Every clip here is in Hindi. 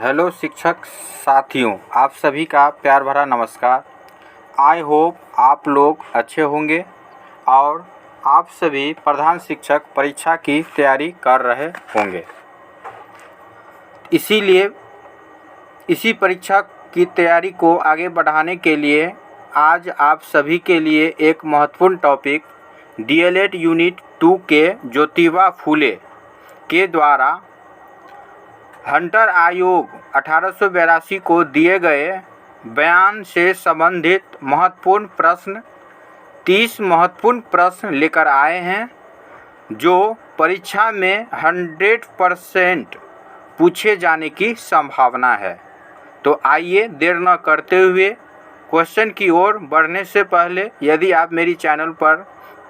हेलो शिक्षक साथियों, आप सभी का प्यार भरा नमस्कार। आई होप आप लोग अच्छे होंगे और आप सभी प्रधान शिक्षक परीक्षा की तैयारी कर रहे होंगे। इसीलिए इसी परीक्षा की तैयारी को आगे बढ़ाने के लिए आज आप सभी के लिए एक महत्वपूर्ण टॉपिक डीएलएड यूनिट 2 के ज्योतिबा फूले के द्वारा हंटर आयोग 1882 को दिए गए बयान से संबंधित महत्वपूर्ण प्रश्न 30 महत्वपूर्ण प्रश्न लेकर आए हैं जो परीक्षा में 100% पूछे जाने की संभावना है। तो आइए देर न करते हुए क्वेश्चन की ओर बढ़ने से पहले यदि आप मेरी चैनल पर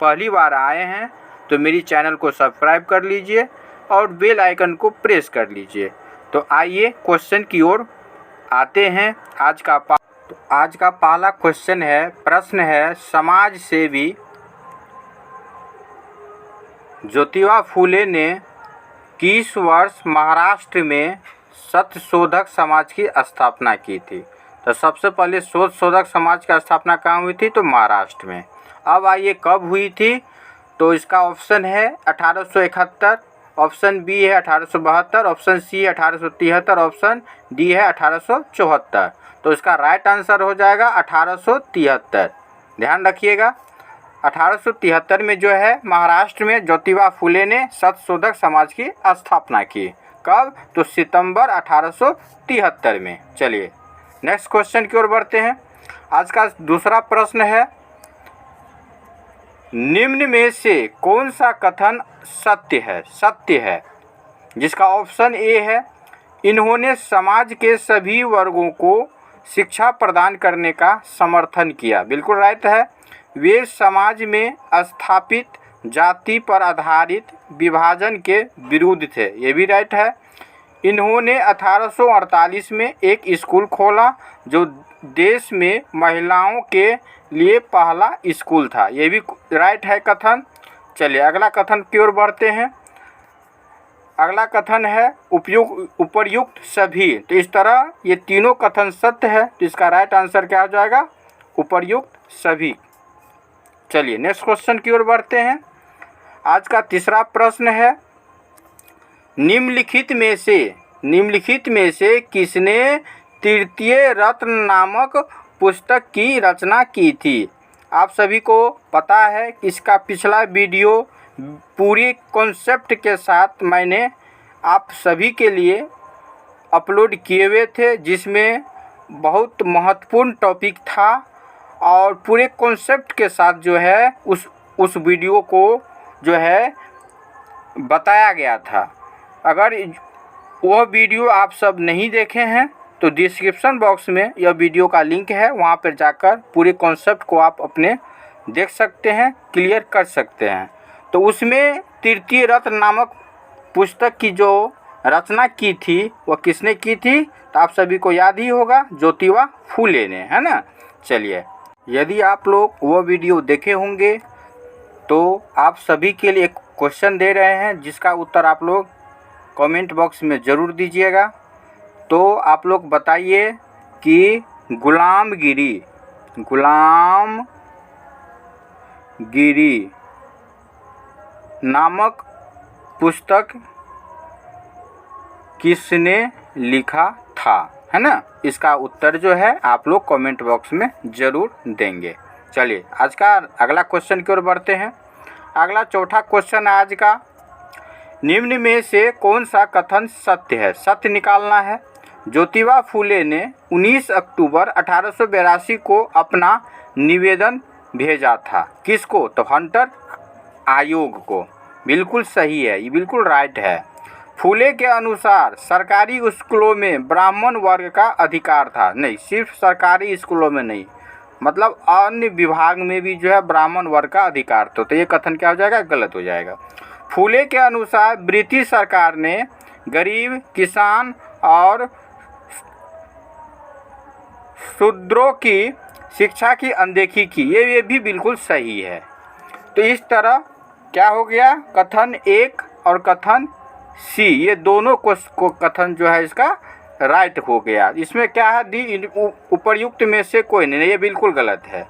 पहली बार आए हैं तो मेरी चैनल को सब्सक्राइब कर लीजिए और बेल आइकन को प्रेस कर लीजिए। तो आइए क्वेश्चन की ओर आते हैं। आज का पहला क्वेश्चन है, प्रश्न है, समाज सेवी ज्योतिबा फूले ने किस वर्ष महाराष्ट्र में सत्यशोधक समाज की स्थापना की थी? तो सबसे पहले सत्यशोधक समाज की स्थापना कहाँ हुई थी? तो महाराष्ट्र में। अब आइए कब हुई थी? तो इसका ऑप्शन है 1871, ऑप्शन बी है 1872, ऑप्शन सी है 1873, ऑप्शन डी है 1874। तो इसका राइट आंसर हो जाएगा 1873। ध्यान रखिएगा, 1873 में जो है महाराष्ट्र में ज्योतिबा फूले ने सत्यशोधक समाज की स्थापना की। कब? तो सितंबर 1873 में। चलिए नेक्स्ट क्वेश्चन की ओर बढ़ते हैं। आज का दूसरा प्रश्न है, निम्न में से कौन सा कथन सत्य है? जिसका ऑप्शन ए है, इन्होंने समाज के सभी वर्गों को शिक्षा प्रदान करने का समर्थन किया। बिल्कुल राइट है। वे समाज में स्थापित जाति पर आधारित विभाजन के विरुद्ध थे। ये भी राइट है। इन्होंने 1848 में एक स्कूल खोला जो देश में महिलाओं के लिए पहला स्कूल था। ये भी राइट है कथन। चलिए अगला कथन की ओर बढ़ते हैं। अगला कथन है उपर्युक्त सभी। तो इस तरह ये तीनों कथन सत्य है। तो इसका राइट आंसर क्या हो जाएगा? उपर्युक्त सभी। चलिए नेक्स्ट क्वेश्चन की ओर बढ़ते हैं। आज का तीसरा प्रश्न है, निम्नलिखित में से किसने तृतीय रत्न नामक पुस्तक की रचना की थी? आप सभी को पता है कि इसका पिछला वीडियो पूरी कॉन्सेप्ट के साथ मैंने आप सभी के लिए अपलोड किए हुए थे, जिसमें बहुत महत्वपूर्ण टॉपिक था और पूरे कॉन्सेप्ट के साथ जो है उस वीडियो को जो है बताया गया था। अगर वह वीडियो आप सब नहीं देखे हैं तो डिस्क्रिप्शन बॉक्स में यह वीडियो का लिंक है, वहां पर जाकर पूरे कॉन्सेप्ट को आप अपने देख सकते हैं, क्लियर कर सकते हैं। तो उसमें तृतीय रत्न नामक पुस्तक की जो रचना की थी वह किसने की थी? तो आप सभी को याद ही होगा, ज्योतिबा फूले ने, है ना। चलिए यदि आप लोग वो वीडियो देखे होंगे तो आप सभी के लिए एक क्वेश्चन दे रहे हैं जिसका उत्तर आप लोग कमेंट बॉक्स में ज़रूर दीजिएगा। तो आप लोग बताइए कि गुलामगिरी नामक पुस्तक किसने लिखा था, है ना। इसका उत्तर जो है आप लोग कमेंट बॉक्स में ज़रूर देंगे। चलिए आज का अगला क्वेश्चन की ओर बढ़ते हैं। अगला चौथा क्वेश्चन है आज का, निम्न में से कौन सा कथन सत्य है? सत्य निकालना है। ज्योतिबा फूले ने 19 अक्टूबर 1882 को अपना निवेदन भेजा था। किसको? तो हंटर आयोग को। बिल्कुल सही है, ये बिल्कुल राइट है। फूले के अनुसार सरकारी स्कूलों में ब्राह्मण वर्ग का अधिकार था। नहीं, सिर्फ सरकारी स्कूलों में नहीं, मतलब अन्य विभाग में भी जो है ब्राह्मण वर्ग का अधिकार था। तो ये कथन क्या हो जाएगा? गलत हो जाएगा। फूले के अनुसार ब्रिटिश सरकार ने गरीब, किसान और शूद्रों की शिक्षा की अनदेखी की। ये भी बिल्कुल सही है। तो इस तरह क्या हो गया? कथन एक और कथन सी, ये दोनों को कथन जो है इसका राइट हो गया। इसमें क्या है, दी उपर्युक्त में से कोई नहीं, ये बिल्कुल गलत है।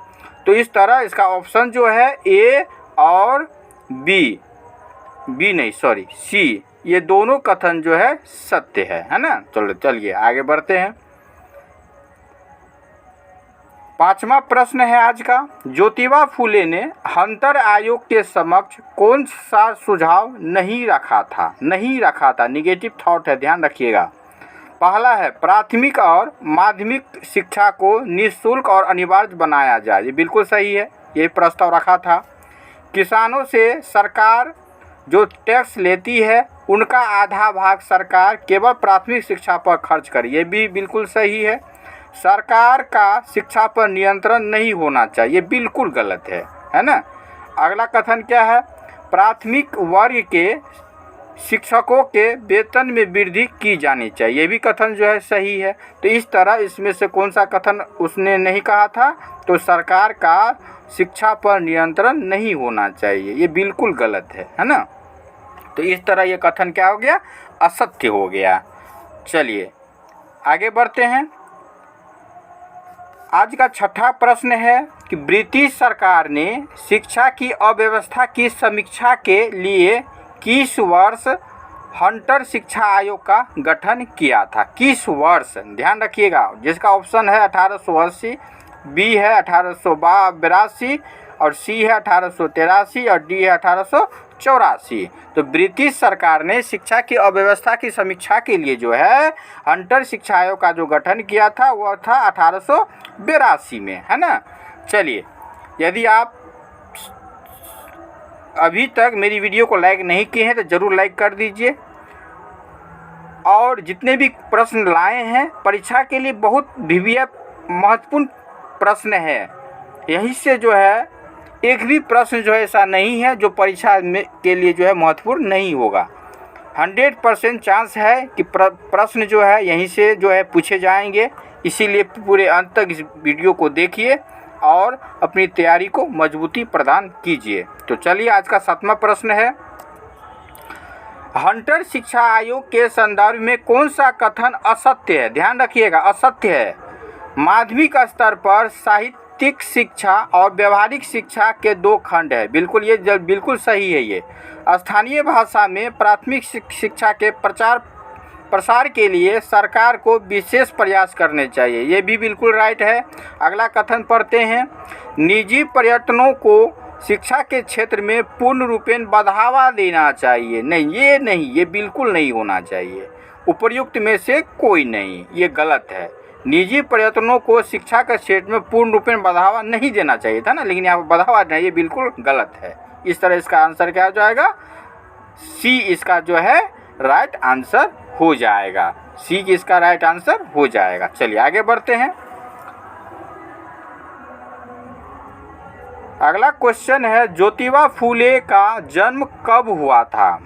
तो इस तरह इसका ऑप्शन जो है ए और बी नहीं सॉरी सी, ये दोनों कथन जो है सत्य है ना। चलिए आगे बढ़ते हैं। 5वां प्रश्न है आज का, ज्योतिबा फुले ने हंटर आयोग के समक्ष कौन सा सुझाव नहीं रखा था, निगेटिव थॉट है, ध्यान रखिएगा। पहला है प्राथमिक और माध्यमिक शिक्षा को निःशुल्क और अनिवार्य बनाया जाए, ये बिल्कुल सही है, ये प्रस्ताव रखा था। किसानों से सरकार जो टैक्स लेती है उनका आधा भाग सरकार केवल प्राथमिक शिक्षा पर खर्च करे, ये भी बिल्कुल सही है। सरकार का शिक्षा पर नियंत्रण नहीं होना चाहिए, बिल्कुल गलत है ना। अगला कथन क्या है, प्राथमिक वर्ग के शिक्षकों के वेतन में वृद्धि की जानी चाहिए, ये भी कथन जो है सही है। तो इस तरह इसमें से कौन सा कथन उसने नहीं कहा था, तो सरकार का शिक्षा पर नियंत्रण नहीं होना चाहिए, ये बिल्कुल गलत है ना। तो इस तरह ये कथन क्या हो गया, असत्य हो गया। चलिए आगे बढ़ते हैं। आज का 6ठा प्रश्न है कि ब्रिटिश सरकार ने शिक्षा की अव्यवस्था की समीक्षा के लिए किस वर्ष हंटर शिक्षा आयोग का गठन किया था, किस वर्ष, ध्यान रखिएगा। जिसका ऑप्शन है 1880, बी है 1882 और सी है 1883 और डी है 1884। तो ब्रिटिश सरकार ने शिक्षा की अव्यवस्था की समीक्षा के लिए जो है हंटर शिक्षा आयोग का जो गठन किया था वह था 1882 में, है ना। चलिए, यदि आप अभी तक मेरी वीडियो को लाइक नहीं किए हैं तो ज़रूर लाइक कर दीजिए। और जितने भी प्रश्न लाए हैं परीक्षा के लिए बहुत महत्वपूर्ण प्रश्न है, यहीं से जो है एक भी प्रश्न जो है ऐसा नहीं है जो परीक्षा में के लिए जो है महत्वपूर्ण नहीं होगा। 100% चांस है कि प्रश्न जो है यहीं से जो है पूछे जाएंगे, इसीलिए पूरे अंत तक इस वीडियो को देखिए और अपनी तैयारी को मजबूती प्रदान कीजिए। तो चलिए आज का 7वां प्रश्न है, हंटर शिक्षा आयोग के संदर्भ में कौन सा कथन असत्य है, ध्यान रखिएगा, असत्य है। माध्यमिक स्तर पर साहित्यिक शिक्षा और व्यवहारिक शिक्षा के 2 खंड है, बिल्कुल ये बिल्कुल सही है। ये स्थानीय भाषा में प्राथमिक शिक्षा के प्रसार के लिए सरकार को विशेष प्रयास करने चाहिए, ये भी बिल्कुल राइट है। अगला कथन पढ़ते हैं, निजी पर्यटनों को शिक्षा के क्षेत्र में पूर्ण रूपेण बढ़ावा देना चाहिए, नहीं, ये बिल्कुल नहीं होना चाहिए। उपर्युक्त में से कोई नहीं, ये गलत है। निजी पर्यटनों को शिक्षा के क्षेत्र में पूर्ण रूपेण बढ़ावा नहीं देना चाहिए था ना, लेकिन यहाँ पर बढ़ावा नहीं, ये बिल्कुल गलत है। इस तरह इसका आंसर क्या हो जाएगा, सी इसका जो है राइट आंसर हो जाएगा, सी इसका राइट आंसर हो जाएगा। चलिए आगे बढ़ते हैं। अगला क्वेश्चन है, ज्योतिबा फुले का जन्म कब हुआ था।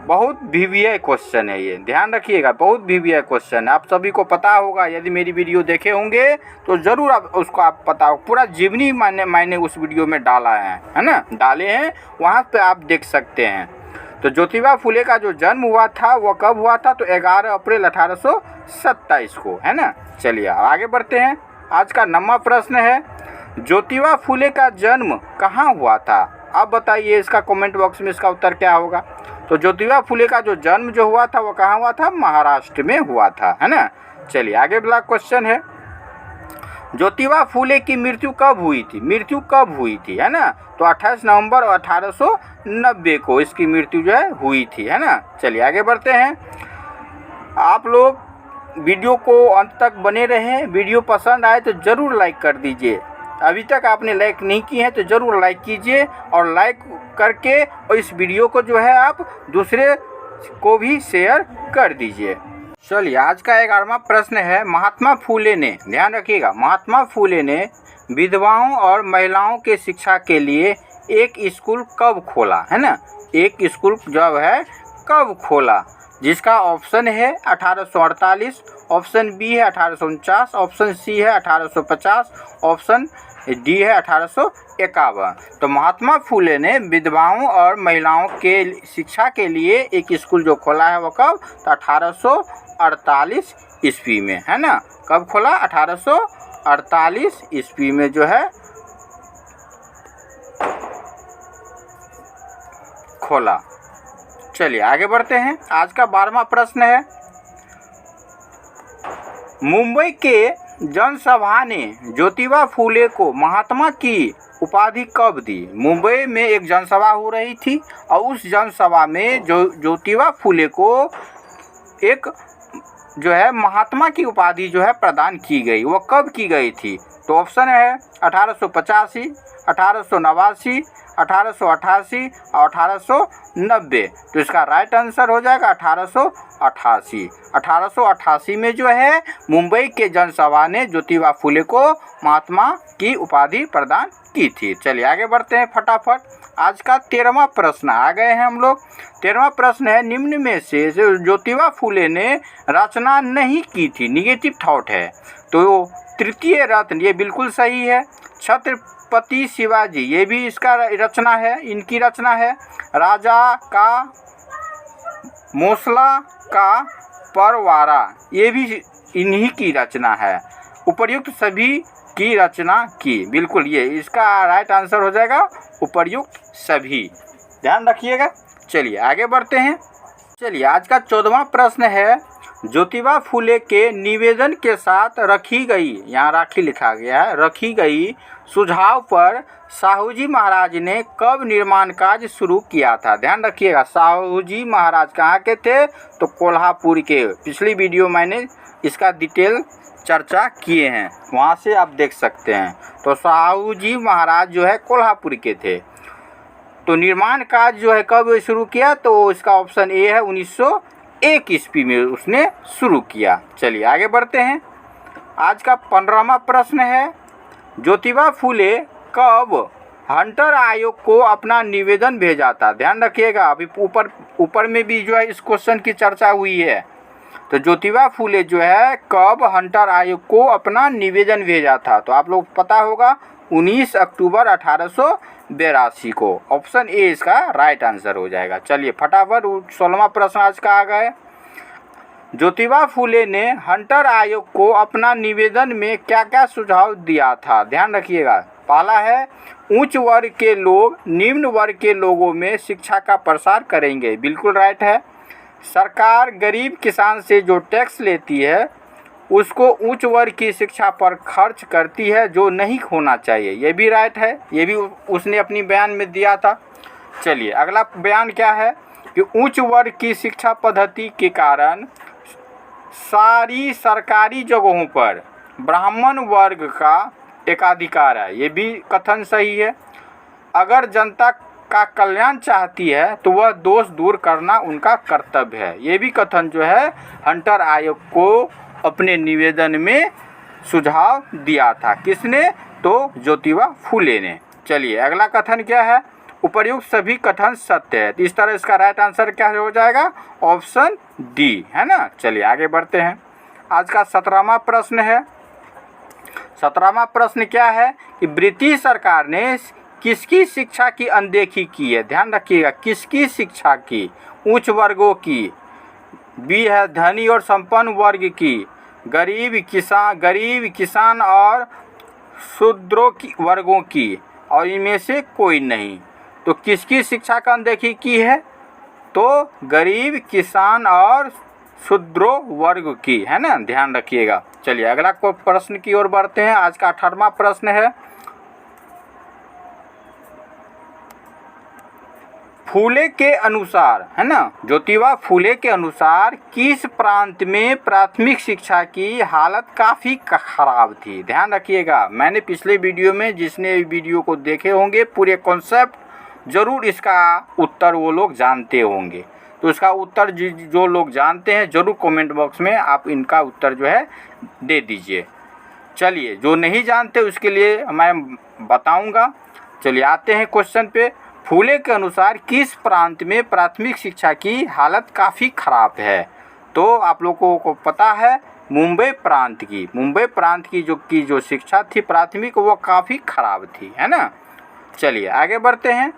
बहुत VVI क्वेश्चन है ये, ध्यान रखिएगा, बहुत VVI क्वेश्चन है। आप सभी को पता होगा, यदि मेरी वीडियो देखे होंगे तो ज़रूर आप उसको आप पता हो, पूरा जीवनी मैंने उस वीडियो में डाला है ना, डाले हैं, वहाँ पे आप देख सकते हैं। तो ज्योतिबा फुले का जो जन्म हुआ था वह कब हुआ था, तो 11 अप्रैल 1827 को, है ना। चलिए आगे बढ़ते हैं। आज का 9वां प्रश्न है, ज्योतिबा फुले का जन्म कहाँ हुआ था। आप बताइए इसका कमेंट बॉक्स में इसका उत्तर क्या होगा। तो ज्योतिबा फुले का जो जन्म जो हुआ था वो कहाँ हुआ था, महाराष्ट्र में हुआ था, है ना। चलिए आगे वाला क्वेश्चन है, ज्योतिबा फुले की मृत्यु कब हुई थी, है ना। तो 28 नवंबर 1890 को इसकी मृत्यु जो है हुई थी, है ना। चलिए आगे बढ़ते हैं। आप लोग वीडियो को अंत तक बने रहें, वीडियो पसंद आए तो ज़रूर लाइक कर दीजिए। अभी तक आपने लाइक नहीं की है तो ज़रूर लाइक कीजिए, और लाइक करके और इस वीडियो को जो है आप दूसरे को भी शेयर कर दीजिए। चलिए आज का 11वां प्रश्न है, महात्मा फुले ने, ध्यान रखिएगा, महात्मा फुले ने विधवाओं और महिलाओं के शिक्षा के लिए एक स्कूल कब खोला, है ना। एक स्कूल जो है कब खोला, जिसका ऑप्शन है 1848, ऑप्शन बी है 1849, ऑप्शन सी है 1850, ऑप्शन डी है 1851। तो महात्मा फुले ने विधवाओं और महिलाओं के शिक्षा के लिए एक स्कूल जो खोला है वो कब, तो 1848 ईस्वी में, है ना। कब खोला? 1848 ईस्वी में जो है खोला। चलिए आगे बढ़ते हैं। आज का 12वां प्रश्न है, मुंबई के जनसभा ने ज्योतिबा फूले को महात्मा की उपाधि कब दी? मुंबई में एक जनसभा हो रही थी और उस जनसभा में ज्योतिबा फूले को एक जो है महात्मा की उपाधि जो है प्रदान की गई। वो कब की गई थी? तो ऑप्शन है 1885, 1889, 1888 और 1890। तो इसका राइट आंसर हो जाएगा 1888। 1888 में जो है मुंबई के जनसभा ने ज्योतिबा फूले को महात्मा की उपाधि प्रदान की थी। चलिए आगे बढ़ते हैं फटाफट। आज का 13वां प्रश्न आ गए हैं हम लोग। 13वां प्रश्न है, निम्न में से ज्योतिबा फूले ने रचना नहीं की थी, निगेटिव थॉट है। तो तृतीय रत्न, ये बिल्कुल सही है। छत्रपति शिवाजी, ये भी इसका रचना है, इनकी रचना है। राजा का मौसला का परवारा, ये भी इन्हीं की रचना है। उपर्युक्त सभी की रचना की, बिल्कुल ये इसका राइट आंसर हो जाएगा उपर्युक्त सभी, ध्यान रखिएगा। चलिए आगे बढ़ते हैं। चलिए आज का 14वां प्रश्न है, ज्योतिबा फूले के निवेदन के साथ रखी गई, यहाँ राखी लिखा गया है, रखी गई सुझाव पर साहूजी महाराज ने कब निर्माण कार्य शुरू किया था? ध्यान रखिएगा, साहूजी महाराज कहाँ के थे? तो कोल्हापुर के। पिछली वीडियो मैंने इसका डिटेल चर्चा किए हैं, वहाँ से आप देख सकते हैं। तो साहूजी महाराज जो है कोल्हापुर के थे। तो निर्माण कार्य जो है कब शुरू किया? तो इसका ऑप्शन ए है 1901 ईस्वी में उसने शुरू किया। चलिए आगे बढ़ते हैं। आज का 15वां प्रश्न है, ज्योतिबा फूले कब हंटर आयोग को अपना निवेदन भेजा था? ध्यान रखिएगा, अभी ऊपर में भी जो है इस क्वेश्चन की चर्चा हुई है। तो ज्योतिबा फूले जो है कब हंटर आयोग को अपना निवेदन भेजा था? तो आप लोग पता होगा 19 अक्टूबर 1882 को। ऑप्शन ए इसका राइट आंसर हो जाएगा। चलिए फटाफट 16वां प्रश्न आज का आ गए। ज्योतिबा फूले ने हंटर आयोग को अपना निवेदन में क्या क्या सुझाव दिया था? ध्यान रखिएगा। पहला है, उच्च वर्ग के लोग निम्न वर्ग के लोगों में शिक्षा का प्रसार करेंगे, बिल्कुल राइट है। सरकार गरीब किसान से जो टैक्स लेती है उसको उच्च वर्ग की शिक्षा पर खर्च करती है, जो नहीं होना चाहिए, ये भी राइट है। ये भी उसने अपनी बयान में दिया था। चलिए अगला बयान क्या है कि उच्च वर्ग की शिक्षा पद्धति के कारण सारी सरकारी जगहों पर ब्राह्मण वर्ग का एकाधिकार है, ये भी कथन सही है। अगर जनता का कल्याण चाहती है तो वह दोष दूर करना उनका कर्तव्य है, ये भी कथन जो है हंटर आयोग को अपने निवेदन में सुझाव दिया था। किसने? तो ज्योतिबा फूले ने। चलिए अगला कथन क्या है? उपर्युक्त सभी कथन सत्य है। इस तरह इसका राइट आंसर क्या हो जाएगा? ऑप्शन डी, है ना। चलिए आगे बढ़ते हैं। आज का 17वां प्रश्न है। 17वां प्रश्न क्या है कि ब्रिटिश सरकार ने किसकी शिक्षा की अनदेखी की है? ध्यान रखिएगा, किसकी शिक्षा की? उच्च वर्गों की, बी है धनी और संपन्न वर्ग की, गरीब किसान और शूद्रों की वर्गों की, और इनमें से कोई नहीं। तो किसकी शिक्षा का अनदेखी की है? तो गरीब किसान और शूद्रों वर्ग की, है ना, ध्यान रखिएगा। चलिए अगला प्रश्न की ओर बढ़ते हैं। आज का 18वां प्रश्न है, फूले के अनुसार, है ना, ज्योतिबा फूले के अनुसार किस प्रांत में प्राथमिक शिक्षा की हालत काफ़ी खराब थी? ध्यान रखिएगा, मैंने पिछले वीडियो में, जिसने वीडियो को देखे होंगे, पूरे कॉन्सेप्ट जरूर इसका उत्तर वो लोग जानते होंगे। तो इसका उत्तर जो लोग जानते हैं जरूर कमेंट बॉक्स में आप इनका उत्तर जो है दे दीजिए। चलिए जो नहीं जानते उसके लिए मैं बताऊंगा। चलिए आते हैं क्वेश्चन पे। फूले के अनुसार किस प्रांत में प्राथमिक शिक्षा की हालत काफ़ी खराब है? तो आप लोगों को पता है मुंबई प्रांत की जो शिक्षा थी प्राथमिक, वो काफ़ी खराब थी, है ना। चलिए आगे बढ़ते हैं।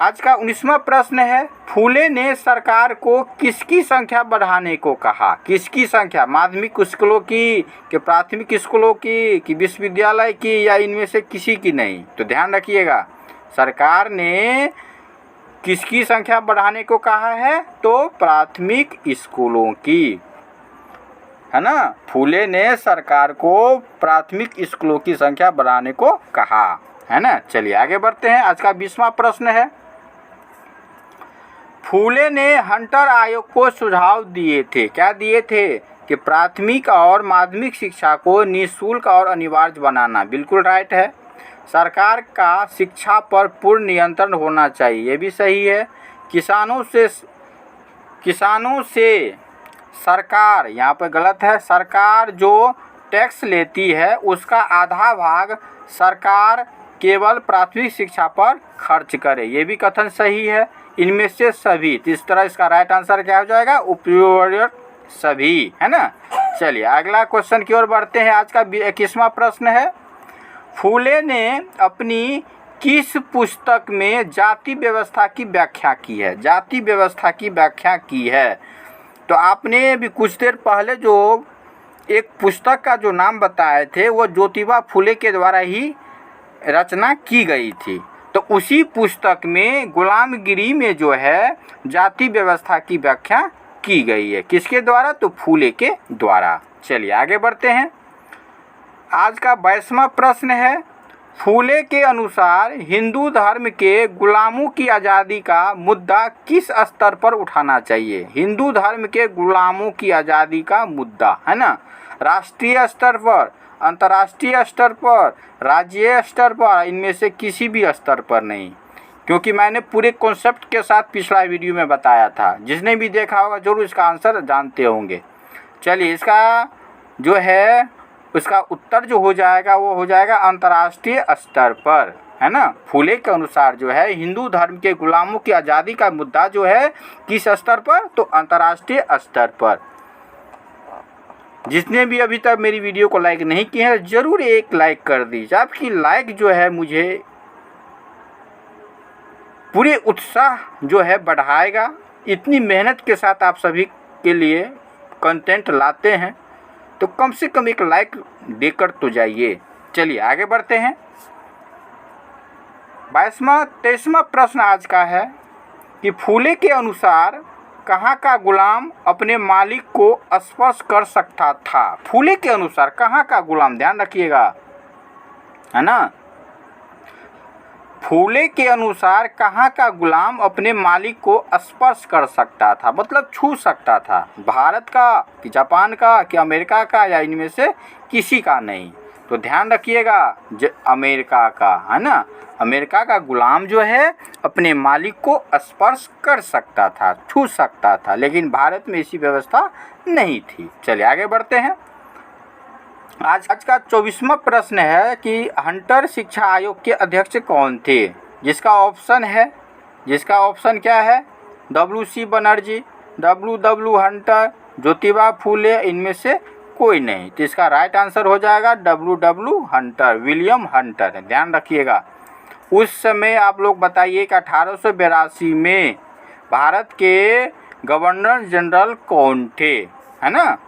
आज का 19वां प्रश्न है, फूले ने सरकार को किसकी संख्या बढ़ाने को कहा? किसकी संख्या? माध्यमिक स्कूलों की, कि प्राथमिक स्कूलों की, कि विश्वविद्यालय की, या इनमें से किसी की नहीं? तो ध्यान रखिएगा, सरकार ने किसकी संख्या बढ़ाने को कहा है? तो प्राथमिक स्कूलों की, है ना। फूले ने सरकार को प्राथमिक स्कूलों की संख्या बढ़ाने को कहा, है ना। चलिए आगे बढ़ते हैं। आज का 20वां प्रश्न है, फूले ने हंटर आयोग को सुझाव दिए थे। क्या दिए थे? कि प्राथमिक और माध्यमिक शिक्षा को निःशुल्क और अनिवार्य बनाना। बिल्कुल राइट है। सरकार का शिक्षा पर पूर्ण नियंत्रण होना चाहिए, ये भी सही है। किसानों से सरकार, यहाँ पर गलत है, सरकार जो टैक्स लेती है उसका आधा भाग सरकार केवल प्राथमिक शिक्षा पर खर्च करे, ये भी कथन सही है। इनमें से सभी, तो इस तरह इसका राइट आंसर क्या हो जाएगा? उपयुक्त सभी, है ना। चलिए अगला क्वेश्चन की ओर बढ़ते हैं। आज का 21वां प्रश्न है, फूले ने अपनी किस पुस्तक में जाति व्यवस्था की व्याख्या की है? जाति व्यवस्था की व्याख्या की है। तो आपने भी कुछ देर पहले जो एक पुस्तक का जो नाम बताए थे वो ज्योतिबा फूले के द्वारा ही रचना की गई थी। तो उसी पुस्तक में गुलामगिरी में जो है जाति व्यवस्था की व्याख्या की गई है। किसके द्वारा? तो फूले के द्वारा। चलिए आगे बढ़ते हैं। आज का 22वां प्रश्न है, फूले के अनुसार हिंदू धर्म के गुलामों की आज़ादी का मुद्दा किस स्तर पर उठाना चाहिए? हिंदू धर्म के गुलामों की आज़ादी का मुद्दा, है ना, राष्ट्रीय स्तर पर, अंतर्राष्ट्रीय स्तर पर, राज्य स्तर पर, इनमें से किसी भी स्तर पर नहीं, क्योंकि मैंने पूरे कॉन्सेप्ट के साथ पिछला वीडियो में बताया था। जिसने भी देखा होगा जरूर इसका आंसर जानते होंगे। चलिए इसका जो है उसका उत्तर जो हो जाएगा वो हो जाएगा अंतर्राष्ट्रीय स्तर पर, है ना। फूले के अनुसार जो है हिंदू धर्म के गुलामों की आज़ादी का मुद्दा जो है किस स्तर पर? तो अंतर्राष्ट्रीय स्तर पर। जिसने भी अभी तक मेरी वीडियो को लाइक नहीं किया है ज़रूर एक लाइक कर दीजिए। आपकी लाइक जो है मुझे पूरे उत्साह जो है बढ़ाएगा। इतनी मेहनत के साथ आप सभी के लिए कंटेंट लाते हैं तो कम से कम एक लाइक देकर तो जाइए। चलिए आगे बढ़ते हैं। 23वां प्रश्न आज का है कि फूले के अनुसार कहाँ का गुलाम अपने मालिक को स्पर्श कर सकता था? फूले के अनुसार कहाँ का गुलाम, ध्यान रखिएगा, है ना। फूले के अनुसार कहाँ का गुलाम अपने मालिक को स्पर्श कर सकता था, मतलब छू सकता था? भारत का, कि जापान का, कि अमेरिका का, या इनमें से किसी का नहीं? तो ध्यान रखिएगा, अमेरिका का, है ना। अमेरिका का गुलाम जो है अपने मालिक को स्पर्श कर सकता था, छू सकता था, लेकिन भारत में ऐसी व्यवस्था नहीं थी। चलिए आगे बढ़ते हैं। आज का 24वां प्रश्न है कि हंटर शिक्षा आयोग के अध्यक्ष कौन थे? जिसका ऑप्शन क्या है? WC Banerjee, W Hunter, Jyotiba Phule, इनमें से कोई नहीं। तो इसका राइट आंसर हो जाएगा W हंटर, विलियम हंटर। ध्यान रखिएगा। उस समय आप लोग बताइए कि 1882 में भारत के गवर्नर जनरल कौन थे, है ना।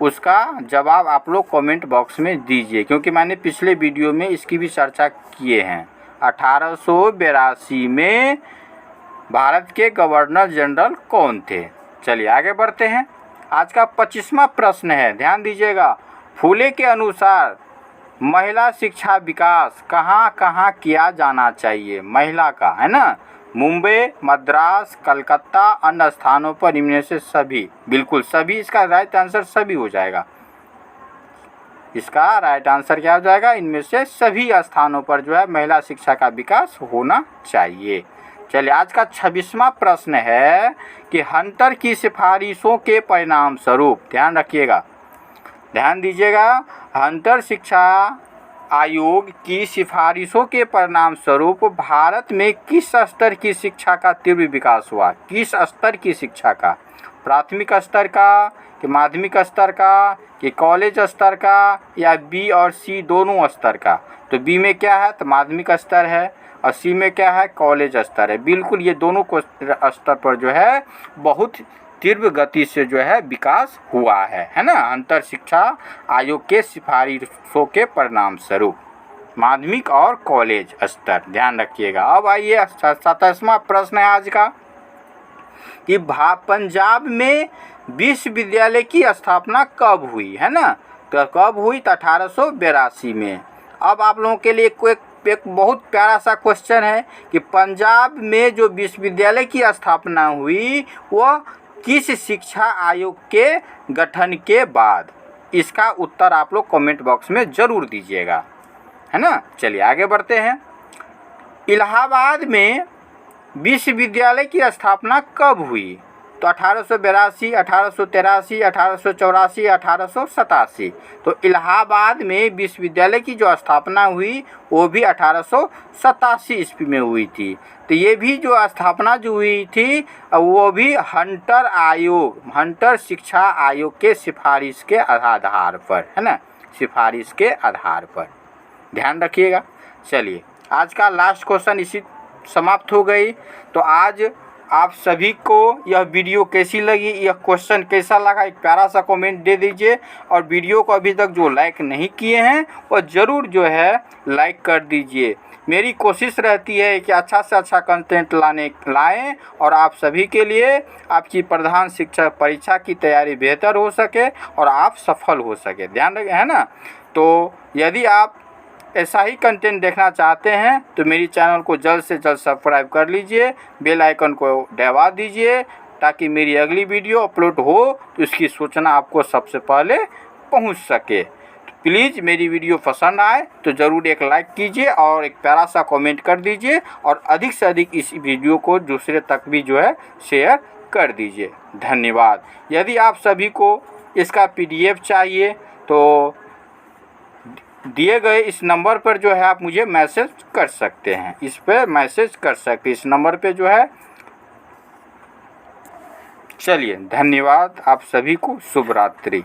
उसका जवाब आप लोग कमेंट बॉक्स में दीजिए, क्योंकि मैंने पिछले वीडियो में इसकी भी चर्चा किए हैं। 1882 में भारत के गवर्नर जनरल कौन थे? चलिए आगे बढ़ते हैं। आज का 25वां प्रश्न है, ध्यान दीजिएगा। फूले के अनुसार महिला शिक्षा विकास कहाँ कहाँ किया जाना चाहिए? महिला का, है ना, मुंबई, मद्रास, कलकत्ता, अन्य स्थानों पर, इनमें से सभी। बिल्कुल सभी, इसका राइट आंसर सभी हो जाएगा। इसका राइट आंसर क्या हो जाएगा? इनमें से सभी स्थानों पर जो है महिला शिक्षा का विकास होना चाहिए। चलिए आज का 26वां प्रश्न है कि हंटर की सिफारिशों के परिणाम स्वरूप, ध्यान रखिएगा, ध्यान दीजिएगा, हंटर शिक्षा आयोग की सिफारिशों के परिणाम स्वरूप भारत में किस स्तर की शिक्षा का तीव्र विकास हुआ? किस स्तर की शिक्षा का? प्राथमिक स्तर का, कि माध्यमिक स्तर का, कि कॉलेज स्तर का, या B और C दोनों स्तर का? तो B में क्या है? तो माध्यमिक स्तर है। और सी में क्या है, कॉलेज स्तर है। बिल्कुल ये दोनों को स्तर पर जो है बहुत तीव्र गति से जो है विकास हुआ है ना, अंतर शिक्षा आयोग के सिफारिशों के परिणाम स्वरूप माध्यमिक और कॉलेज स्तर, ध्यान रखिएगा। अब आइए 27वां प्रश्न है आज का कि पंजाब में विश्वविद्यालय की स्थापना कब हुई, है ना, तो कब हुई, तो 1882 में। अब आप लोगों के लिए एक बहुत प्यारा सा क्वेश्चन है कि पंजाब में जो विश्वविद्यालय की स्थापना हुई वह किस शिक्षा आयोग के गठन के बाद, इसका उत्तर आप लोग कमेंट बॉक्स में ज़रूर दीजिएगा, है ना। चलिए आगे बढ़ते हैं। इलाहाबाद में विश्वविद्यालय की स्थापना कब हुई, तो 1882, 1883, 1884, 1887। तो इलाहाबाद में विश्वविद्यालय की जो स्थापना हुई वो भी 1887 ईस्वी में हुई थी। तो ये भी जो स्थापना जो हुई थी वो भी हंटर शिक्षा आयोग के सिफारिश के आधार पर, है ना, सिफारिश के आधार पर, ध्यान रखिएगा। चलिए आज का लास्ट क्वेश्चन इसी समाप्त हो गई। तो आज आप सभी को यह वीडियो कैसी लगी, यह क्वेश्चन कैसा लगा, एक प्यारा सा कमेंट दे दीजिए। और वीडियो को अभी तक जो लाइक नहीं किए हैं वो ज़रूर जो है लाइक कर दीजिए। मेरी कोशिश रहती है कि अच्छा से अच्छा कंटेंट लाएं और आप सभी के लिए आपकी प्रधान शिक्षक परीक्षा की तैयारी बेहतर हो सके और आप सफल हो सके, ध्यान रखें, है ना। तो यदि आप ऐसा ही कंटेंट देखना चाहते हैं तो मेरी चैनल को जल्द से जल्द सब्सक्राइब कर लीजिए, बेल आइकन को दबा दीजिए ताकि मेरी अगली वीडियो अपलोड हो तो उसकी सूचना आपको सबसे पहले पहुंच सके। तो प्लीज़ मेरी वीडियो पसंद आए तो ज़रूर एक लाइक कीजिए और एक प्यारा सा कमेंट कर दीजिए और अधिक से अधिक इस वीडियो को दूसरे तक भी जो है शेयर कर दीजिए। धन्यवाद। यदि आप सभी को इसका PDF चाहिए तो दिए गए इस नंबर पर जो है आप मुझे मैसेज कर सकते हैं, इस पर मैसेज कर सकते हैं, इस नंबर पे जो है। चलिए धन्यवाद, आप सभी को शुभ रात्रि।